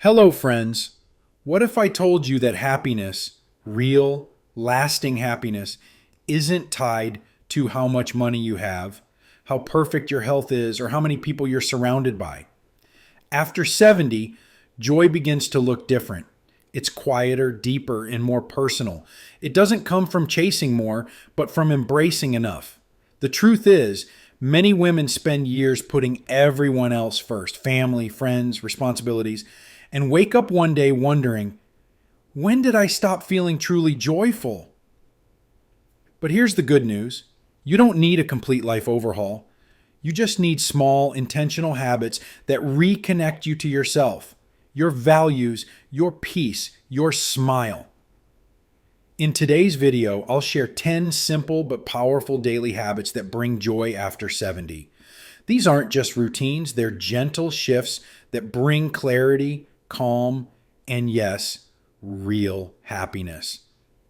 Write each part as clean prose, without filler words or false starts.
Hello, friends. What if I told you that happiness, real, lasting happiness, isn't tied to how much money you have, how perfect your health is, or how many people you're surrounded by? After 70, joy begins to look different. It's quieter, deeper, and more personal. It doesn't come from chasing more, but from embracing enough. The truth is, many women spend years putting everyone else first, family, friends, responsibilities, and wake up one day wondering, when did I stop feeling truly joyful? But here's the good news. You don't need a complete life overhaul. You just need small, intentional habits that reconnect you to yourself, your values, your peace, your smile. In today's video, I'll share 10 simple but powerful daily habits that bring joy after 70. These aren't just routines, they're gentle shifts that bring clarity, calm, and yes, real happiness.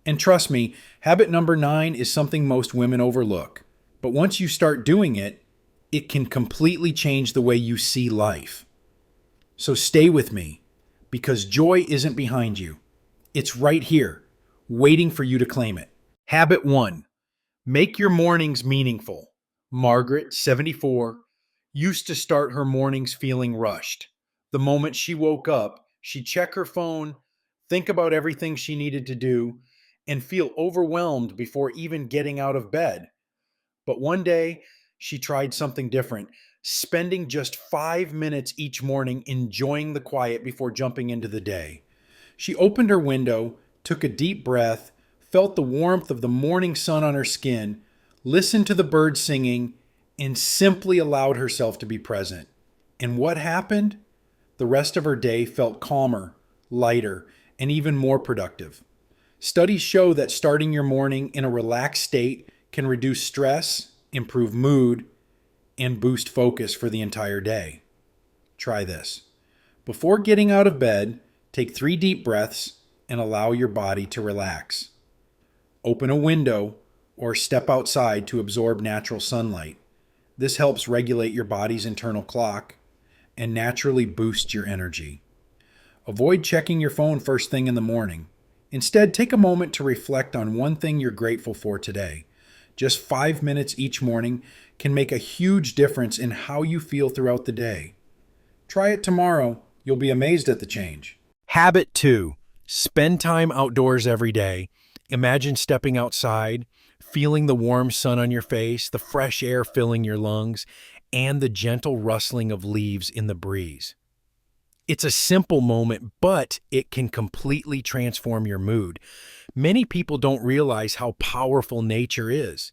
And trust me, habit number 9 is something most women overlook. But once you start doing it, it can completely change the way you see life. So stay with me, because joy isn't behind you. It's right here, waiting for you to claim it. Habit 1. Make your mornings meaningful. Margaret, 74, used to start her mornings feeling rushed. The moment she woke up, she'd check her phone, think about everything she needed to do, and feel overwhelmed before even getting out of bed. But one day, she tried something different, spending just 5 minutes each morning enjoying the quiet before jumping into the day. She opened her window, took a deep breath, felt the warmth of the morning sun on her skin, listened to the birds singing, and simply allowed herself to be present. And what happened? The rest of her day felt calmer, lighter, and even more productive. Studies show that starting your morning in a relaxed state can reduce stress, improve mood, and boost focus for the entire day. Try this. Before getting out of bed, take 3 deep breaths and allow your body to relax. Open a window or step outside to absorb natural sunlight. This helps regulate your body's internal clock and naturally boost your energy. Avoid checking your phone first thing in the morning. Instead, take a moment to reflect on one thing you're grateful for today. Just 5 minutes each morning can make a huge difference in how you feel throughout the day. Try it tomorrow. You'll be amazed at the change. Habit 2. Spend time outdoors every day. Imagine stepping outside, feeling the warm sun on your face, the fresh air filling your lungs, and the gentle rustling of leaves in the breeze. It's a simple moment, but it can completely transform your mood. Many people don't realize how powerful nature is.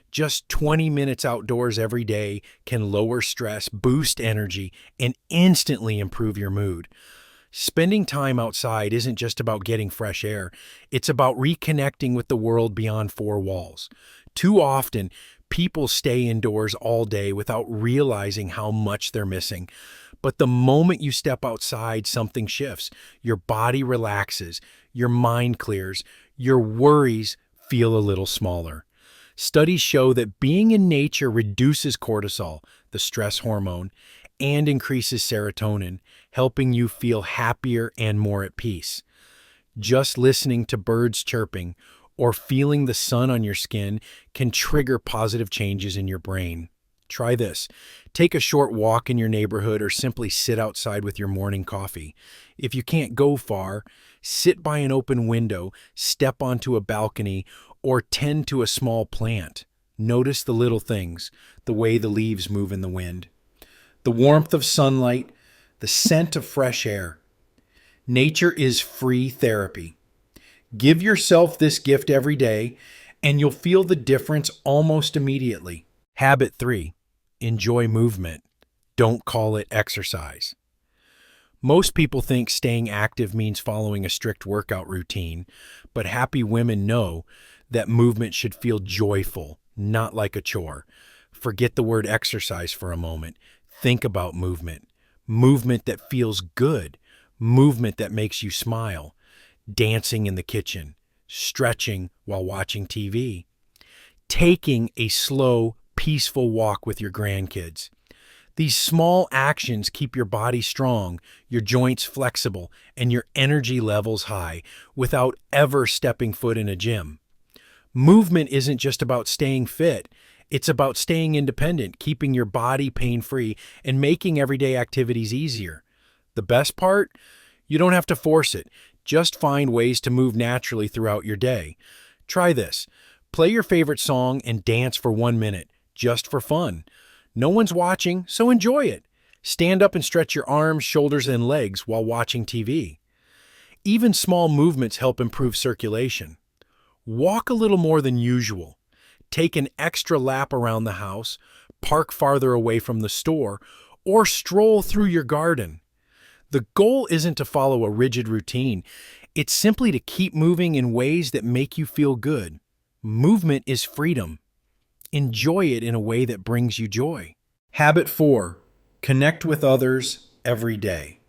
Just 20 minutes outdoors every day can lower stress, boost energy, and instantly improve your mood. Spending time outside isn't just about getting fresh air. It's about reconnecting with the world beyond 4 walls. Too often, people stay indoors all day without realizing how much they're missing. But the moment you step outside, something shifts. Your body relaxes, your mind clears, your worries feel a little smaller. Studies show that being in nature reduces cortisol, the stress hormone, and increases serotonin, helping you feel happier and more at peace. Just listening to birds chirping or feeling the sun on your skin can trigger positive changes in your brain. Try this. Take a short walk in your neighborhood or simply sit outside with your morning coffee. If you can't go far, sit by an open window, step onto a balcony, or tend to a small plant. Notice the little things, the way the leaves move in the wind, the warmth of sunlight, the scent of fresh air. Nature is free therapy. Give yourself this gift every day, and you'll feel the difference almost immediately. Habit 3. Enjoy movement. Don't call it exercise. Most people think staying active means following a strict workout routine, but happy women know that movement should feel joyful, not like a chore. Forget the word exercise for a moment. Think about movement. Movement that feels good. Movement that makes you smile. Dancing in the kitchen. Stretching while watching TV. Taking a slow, peaceful walk with your grandkids. These small actions keep your body strong, your joints flexible, and your energy levels high without ever stepping foot in a gym. Movement isn't just about staying fit, it's about staying independent, keeping your body pain-free, and making everyday activities easier. The best part? You don't have to force it. Just find ways to move naturally throughout your day. Try this. Play your favorite song and dance for 1 minute, just for fun. No one's watching, so enjoy it. Stand up and stretch your arms, shoulders, and legs while watching TV. Even small movements help improve circulation. Walk a little more than usual. Take an extra lap around the house, park farther away from the store, or stroll through your garden. The goal isn't to follow a rigid routine. It's simply to keep moving in ways that make you feel good. Movement is freedom. Enjoy it in a way that brings you joy. Habit 4. Connect with others every day.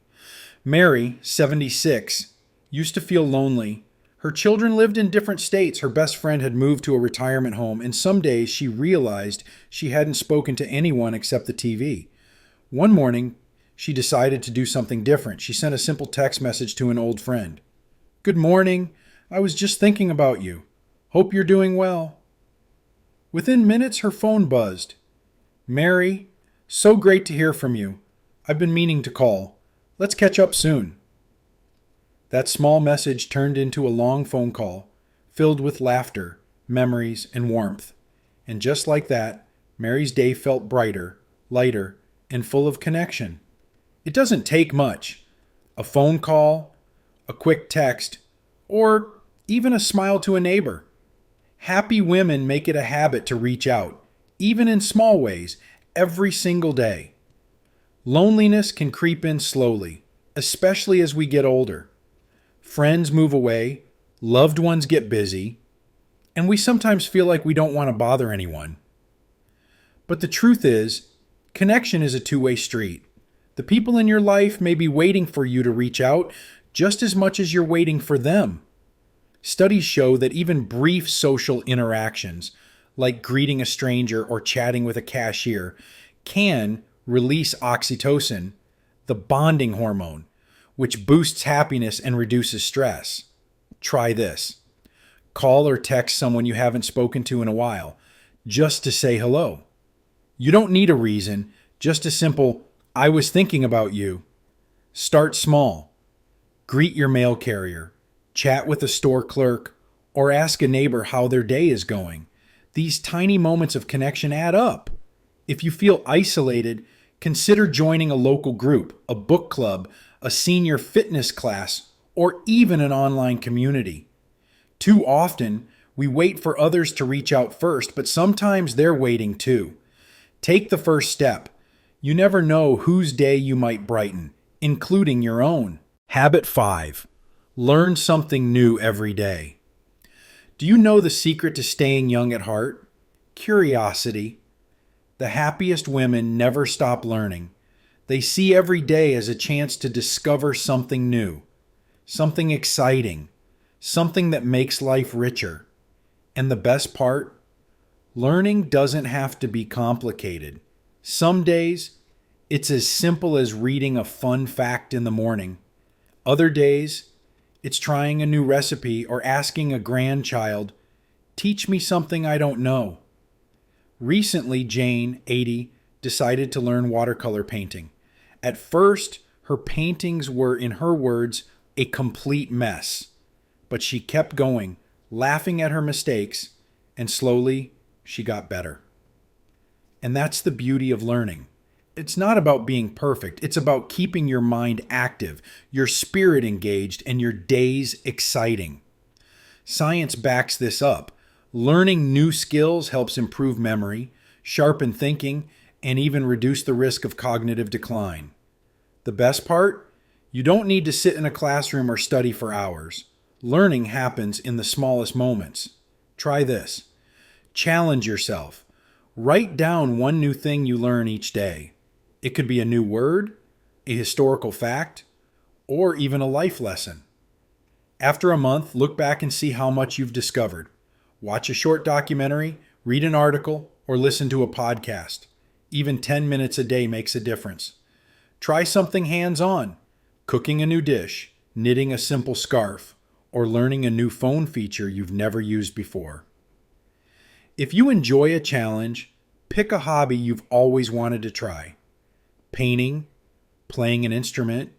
Mary, 76, used to feel lonely. Her children lived in different states. Her best friend had moved to a retirement home, and some days she realized she hadn't spoken to anyone except the TV. One morning, she decided to do something different. She sent a simple text message to an old friend. "Good morning. I was just thinking about you. Hope you're doing well." Within minutes, her phone buzzed. "Mary, so great to hear from you. I've been meaning to call. Let's catch up soon." That small message turned into a long phone call, filled with laughter, memories, and warmth. And just like that, Mary's day felt brighter, lighter, and full of connection. It doesn't take much. A phone call, a quick text, or even a smile to a neighbor. Happy women make it a habit to reach out, even in small ways, every single day. Loneliness can creep in slowly, especially as we get older. Friends move away, loved ones get busy, and we sometimes feel like we don't want to bother anyone. But the truth is, connection is a two-way street. The people in your life may be waiting for you to reach out just as much as you're waiting for them. Studies show that even brief social interactions, like greeting a stranger or chatting with a cashier, can release oxytocin, the bonding hormone, which boosts happiness and reduces stress. Try this. Call or text someone you haven't spoken to in a while, just to say hello. You don't need a reason, just a simple, "I was thinking about you." Start small. Greet your mail carrier, chat with a store clerk, or ask a neighbor how their day is going. These tiny moments of connection add up. If you feel isolated, consider joining a local group, a book club, a senior fitness class, or even an online community. Too often, we wait for others to reach out first, but sometimes they're waiting too. Take the first step. You never know whose day you might brighten, including your own. Habit 5. Learn something new every day. Do you know the secret to staying young at heart? Curiosity. The happiest women never stop learning. They see every day as a chance to discover something new, something exciting, something that makes life richer. And the best part? Learning doesn't have to be complicated. Some days, it's as simple as reading a fun fact in the morning. Other days, it's trying a new recipe or asking a grandchild, "Teach me something I don't know." Recently, Jane, 80, decided to learn watercolor painting. At first, her paintings were, in her words, a complete mess. But she kept going, laughing at her mistakes, and slowly she got better. And that's the beauty of learning. It's not about being perfect. It's about keeping your mind active, your spirit engaged, and your days exciting. Science backs this up. Learning new skills helps improve memory, sharpen thinking, and even reduce the risk of cognitive decline. The best part? You don't need to sit in a classroom or study for hours. Learning happens in the smallest moments. Try this. Challenge yourself. Write down one new thing you learn each day. It could be a new word, a historical fact, or even a life lesson. After a month, look back and see how much you've discovered. Watch a short documentary, read an article, or listen to a podcast. Even 10 minutes a day makes a difference. Try something hands-on, cooking a new dish, knitting a simple scarf, or learning a new phone feature you've never used before. If you enjoy a challenge, pick a hobby you've always wanted to try. Painting, playing an instrument,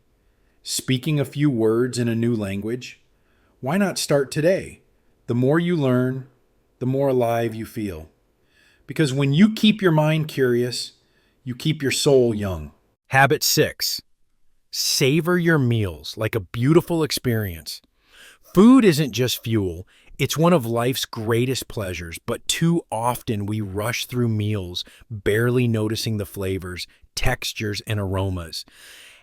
speaking a few words in a new language. Why not start today? The more you learn, the more alive you feel. Because when you keep your mind curious, you keep your soul young. Habit 6. Savor your meals like a beautiful experience. Food isn't just fuel, it's one of life's greatest pleasures, but too often we rush through meals, barely noticing the flavors, textures, and aromas.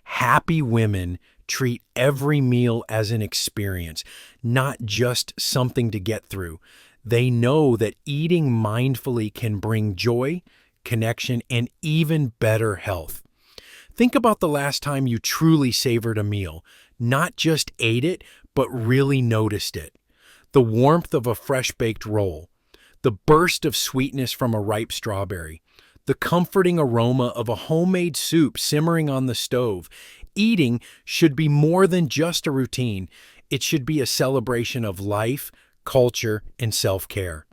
Happy women treat every meal as an experience, not just something to get through. They know that eating mindfully can bring joy, connection, and even better health. Think about the last time you truly savored a meal, not just ate it, but really noticed it. The warmth of a fresh-baked roll, the burst of sweetness from a ripe strawberry, the comforting aroma of a homemade soup simmering on the stove. Eating should be more than just a routine. It should be a celebration of life, culture, and self-care.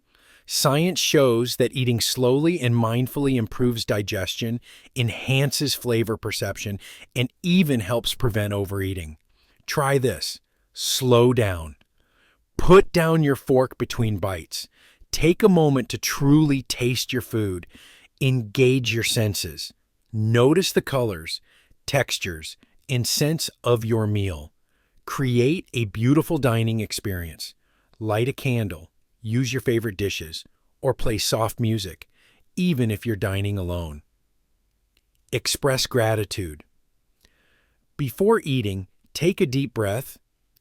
Science shows that eating slowly and mindfully improves digestion, enhances flavor perception, and even helps prevent overeating. Try this. Slow down. Put down your fork between bites. Take a moment to truly taste your food. Engage your senses. Notice the colors, textures, and scents of your meal. Create a beautiful dining experience. Light a candle. Use your favorite dishes, or play soft music, even if you're dining alone. Express gratitude. Before eating, take a deep breath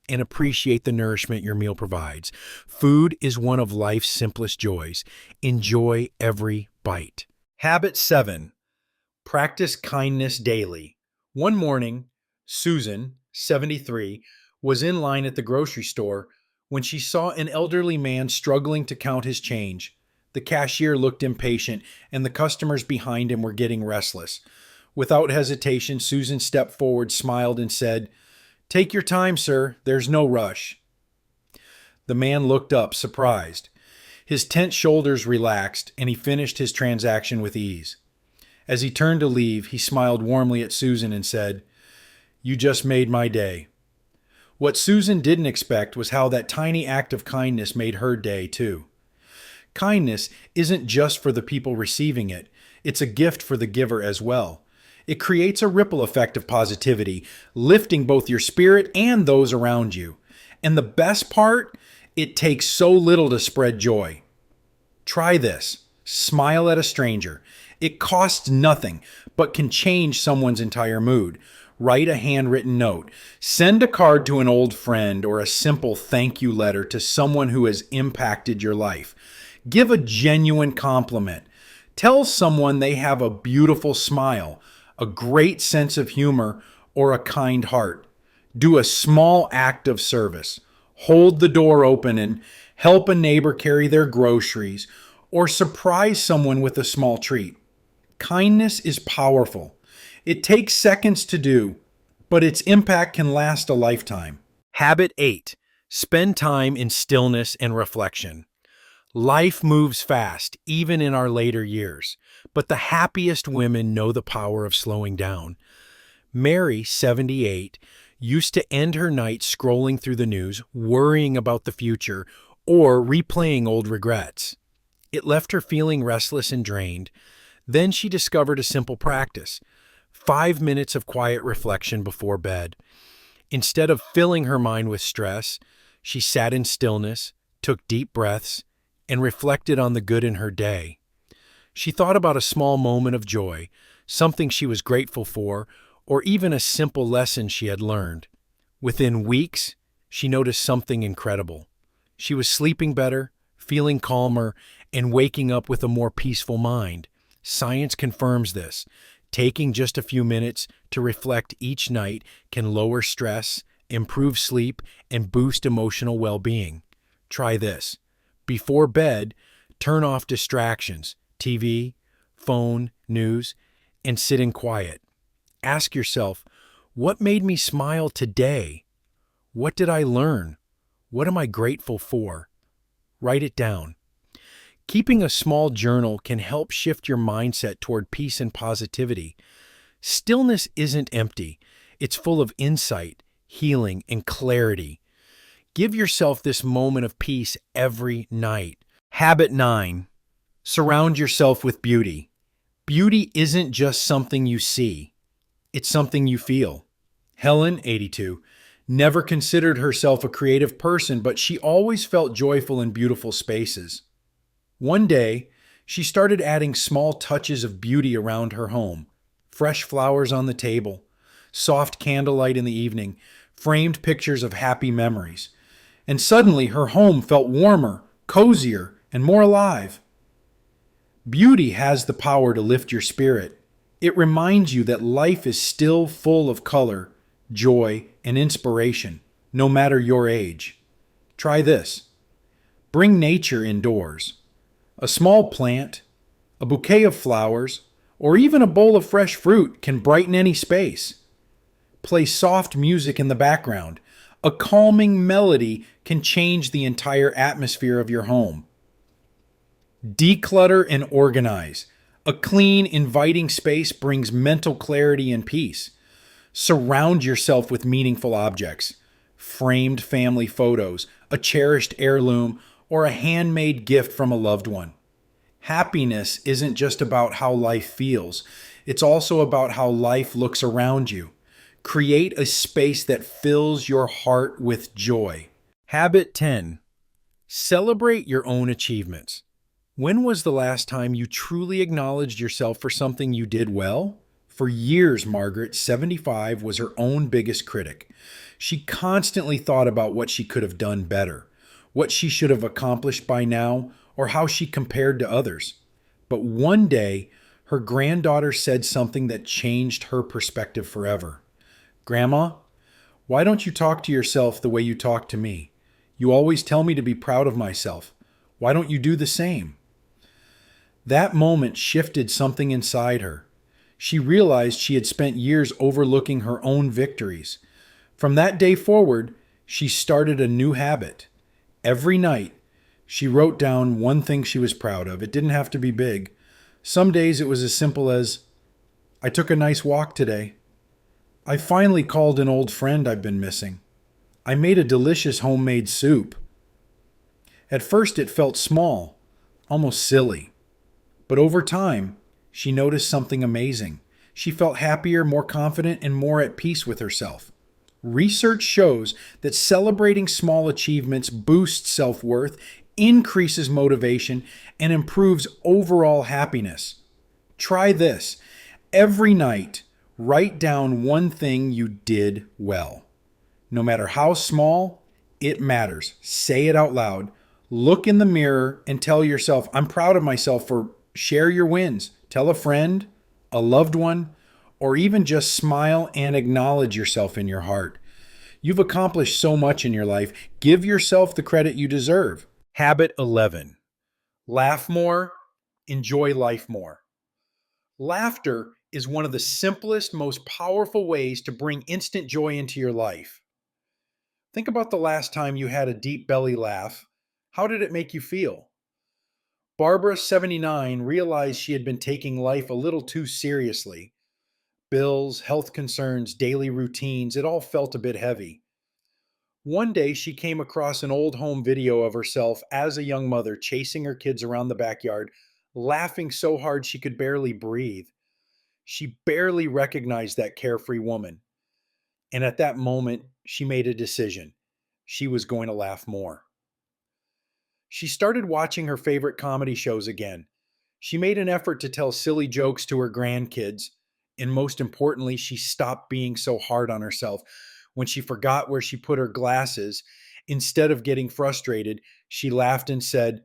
and appreciate the nourishment your meal provides. Food is one of life's simplest joys. Enjoy every bite. Habit 7. Practice kindness daily. One morning, Susan, 73, was in line at the grocery store when she saw an elderly man struggling to count his change. The cashier looked impatient, and the customers behind him were getting restless. Without hesitation, Susan stepped forward, smiled, and said, "Take your time, sir. There's no rush." The man looked up, surprised. His tense shoulders relaxed, and he finished his transaction with ease. As he turned to leave, he smiled warmly at Susan and said, "You just made my day." What Susan didn't expect was how that tiny act of kindness made her day, too. Kindness isn't just for the people receiving it, it's a gift for the giver as well. It creates a ripple effect of positivity, lifting both your spirit and those around you. And the best part, it takes so little to spread joy. Try this. Smile at a stranger. It costs nothing, but can change someone's entire mood. Write a handwritten note. Send a card to an old friend or a simple thank you letter to someone who has impacted your life. Give a genuine compliment. Tell someone they have a beautiful smile, a great sense of humor, or a kind heart. Do a small act of service. Hold the door open and help a neighbor carry their groceries, or surprise someone with a small treat. Kindness is powerful. It takes seconds to do, but its impact can last a lifetime. Habit 8. Spend time in stillness and reflection. Life moves fast, even in our later years, but the happiest women know the power of slowing down. Mary, 78, used to end her night scrolling through the news, worrying about the future, or replaying old regrets. It left her feeling restless and drained. Then she discovered a simple practice: 5 minutes of quiet reflection before bed. Instead of filling her mind with stress, she sat in stillness, took deep breaths, and reflected on the good in her day. She thought about a small moment of joy, something she was grateful for, or even a simple lesson she had learned. Within weeks, she noticed something incredible. She was sleeping better, feeling calmer, and waking up with a more peaceful mind. Science confirms this. Taking just a few minutes to reflect each night can lower stress, improve sleep, and boost emotional well-being. Try this. Before bed, turn off distractions, TV, phone, news, and sit in quiet. Ask yourself, what made me smile today? What did I learn? What am I grateful for? Write it down. Keeping a small journal can help shift your mindset toward peace and positivity. Stillness isn't empty, it's full of insight, healing, and clarity. Give yourself this moment of peace every night. Habit 9. Surround yourself with beauty. Beauty isn't just something you see, it's something you feel. Helen, 82, never considered herself a creative person, but she always felt joyful in beautiful spaces. One day, she started adding small touches of beauty around her home: fresh flowers on the table, soft candlelight in the evening, framed pictures of happy memories. And suddenly her home felt warmer, cozier, and more alive. Beauty has the power to lift your spirit. It reminds you that life is still full of color, joy, and inspiration, no matter your age. Try this. Bring nature indoors. A small plant, a bouquet of flowers, or even a bowl of fresh fruit can brighten any space. Play soft music in the background. A calming melody can change the entire atmosphere of your home. Declutter and organize. A clean, inviting space brings mental clarity and peace. Surround yourself with meaningful objects: framed family photos, a cherished heirloom, or a handmade gift from a loved one. Happiness isn't just about how life feels, it's also about how life looks around you. Create a space that fills your heart with joy. Habit 10. Celebrate your own achievements. When was the last time you truly acknowledged yourself for something you did well? For years, Margaret, 75, was her own biggest critic. She constantly thought about what she could have done better, what she should have accomplished by now, or how she compared to others. But one day, her granddaughter said something that changed her perspective forever. "Grandma, why don't you talk to yourself the way you talk to me? You always tell me to be proud of myself. Why don't you do the same?" That moment shifted something inside her. She realized she had spent years overlooking her own victories. From that day forward, she started a new habit. Every night, she wrote down one thing she was proud of. It didn't have to be big. Some days it was as simple as, "I took a nice walk today. I finally called an old friend I've been missing. I made a delicious homemade soup." At first it felt small, almost silly. But over time, she noticed something amazing. She felt happier, more confident, and more at peace with herself. Research shows that celebrating small achievements boosts self-worth, increases motivation, and improves overall happiness. Try this. Every night, write down one thing you did well. No matter how small, it matters. Say it out loud. Look in the mirror and tell yourself, "I'm proud of myself for..." Share your wins. Tell a friend, a loved one, or even just smile and acknowledge yourself in your heart. You've accomplished so much in your life. Give yourself the credit you deserve. Habit 11. Laugh more, enjoy life more. Laughter is one of the simplest, most powerful ways to bring instant joy into your life. Think about the last time you had a deep belly laugh. How did it make you feel? Barbara, 79, realized she had been taking life a little too seriously. Bills, health concerns, daily routines, it all felt a bit heavy. One day, she came across an old home video of herself as a young mother chasing her kids around the backyard, laughing so hard she could barely breathe. She barely recognized that carefree woman. And at that moment, she made a decision. She was going to laugh more. She started watching her favorite comedy shows again. She made an effort to tell silly jokes to her grandkids. And most importantly, she stopped being so hard on herself. When she forgot where she put her glasses, instead of getting frustrated, she laughed and said,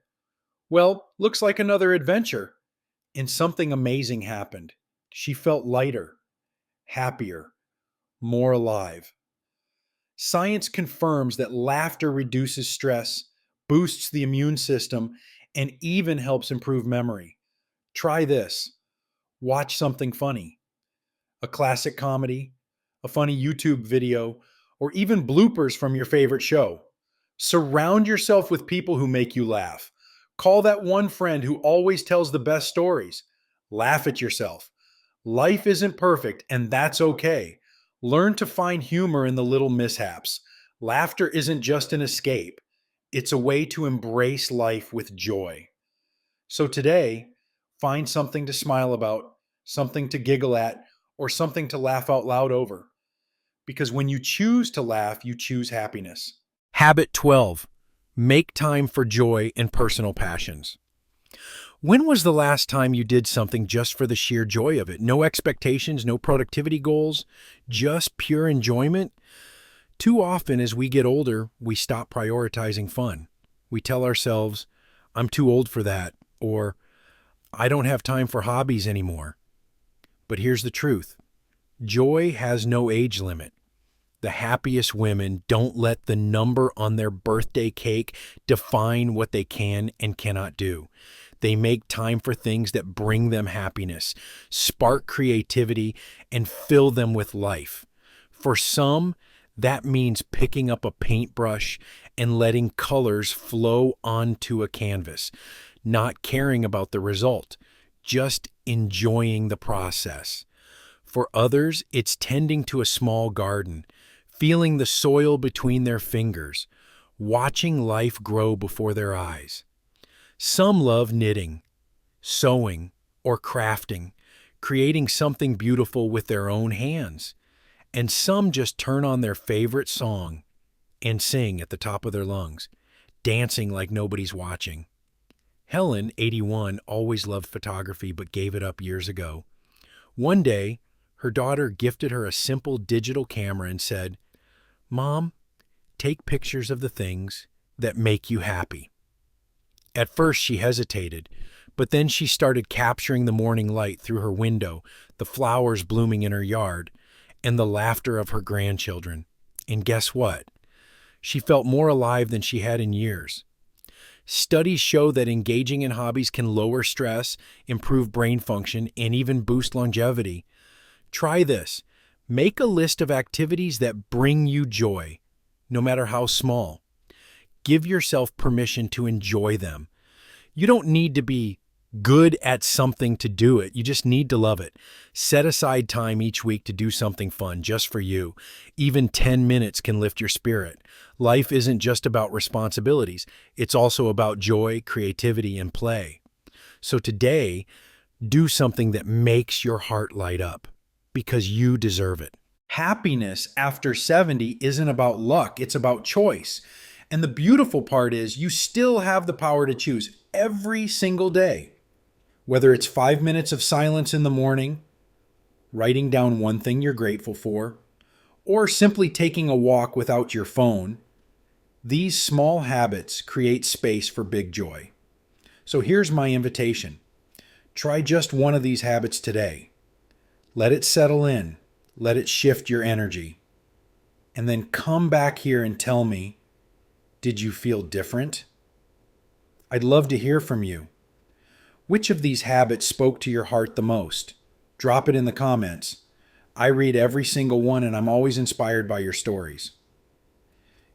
"Well, looks like another adventure." And something amazing happened. She felt lighter, happier, more alive. Science confirms that laughter reduces stress, boosts the immune system, and even helps improve memory. Try this. Watch something funny, a classic comedy, a funny YouTube video, or even bloopers from your favorite show. Surround yourself with people who make you laugh. Call that one friend who always tells the best stories. Laugh at yourself. Life isn't perfect, and that's okay. Learn to find humor in the little mishaps. Laughter isn't just an escape, it's a way to embrace life with joy. So today, find something to smile about, something to giggle at, or something to laugh out loud over. Because when you choose to laugh, you choose happiness. Habit 12. Make time for joy and personal passions. When was the last time you did something just for the sheer joy of it? No expectations, no productivity goals, just pure enjoyment? Too often as we get older, we stop prioritizing fun. We tell ourselves, I'm too old for that, or I don't have time for hobbies anymore. But here's the truth. Joy has no age limit. The happiest women don't let the number on their birthday cake define what they can and cannot do. They make time for things that bring them happiness, spark creativity, and fill them with life. For some, that means picking up a paintbrush and letting colors flow onto a canvas, not caring about the result, just enjoying the process. For others, it's tending to a small garden, feeling the soil between their fingers, watching life grow before their eyes. Some love knitting, sewing, or crafting, creating something beautiful with their own hands. And some just turn on their favorite song and sing at the top of their lungs, dancing like nobody's watching. Helen, 81, always loved photography but gave it up years ago. One day, her daughter gifted her a simple digital camera and said, "Mom, take pictures of the things that make you happy." At first she hesitated, but then she started capturing the morning light through her window, the flowers blooming in her yard, and the laughter of her grandchildren. And guess what? She felt more alive than she had in years. Studies show that engaging in hobbies can lower stress, improve brain function, and even boost longevity. Try this. Make a list of activities that bring you joy, no matter how small. Give yourself permission to enjoy them. You don't need to be good at something to do it. You just need to love it. Set aside time each week to do something fun just for you. Even 10 minutes can lift your spirit. Life isn't just about responsibilities. It's also about joy, creativity, and play. So today, do something that makes your heart light up because you deserve it. Happiness after 70 isn't about luck. It's about choice. And the beautiful part is you still have the power to choose every single day. Whether it's 5 minutes of silence in the morning, writing down one thing you're grateful for, or simply taking a walk without your phone, these small habits create space for big joy. So here's my invitation. Try just one of these habits today. Let it settle in. Let it shift your energy. And then come back here and tell me, did you feel different? I'd love to hear from you. Which of these habits spoke to your heart the most? Drop it in the comments. I read every single one and I'm always inspired by your stories.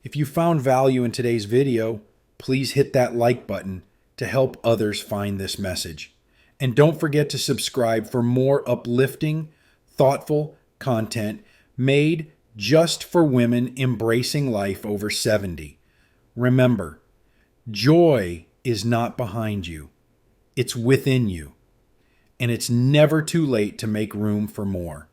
If you found value in today's video, please hit that like button to help others find this message. And don't forget to subscribe for more uplifting, thoughtful content made just for women embracing life over 70. Remember, joy is not behind you. It's within you. And it's never too late to make room for more.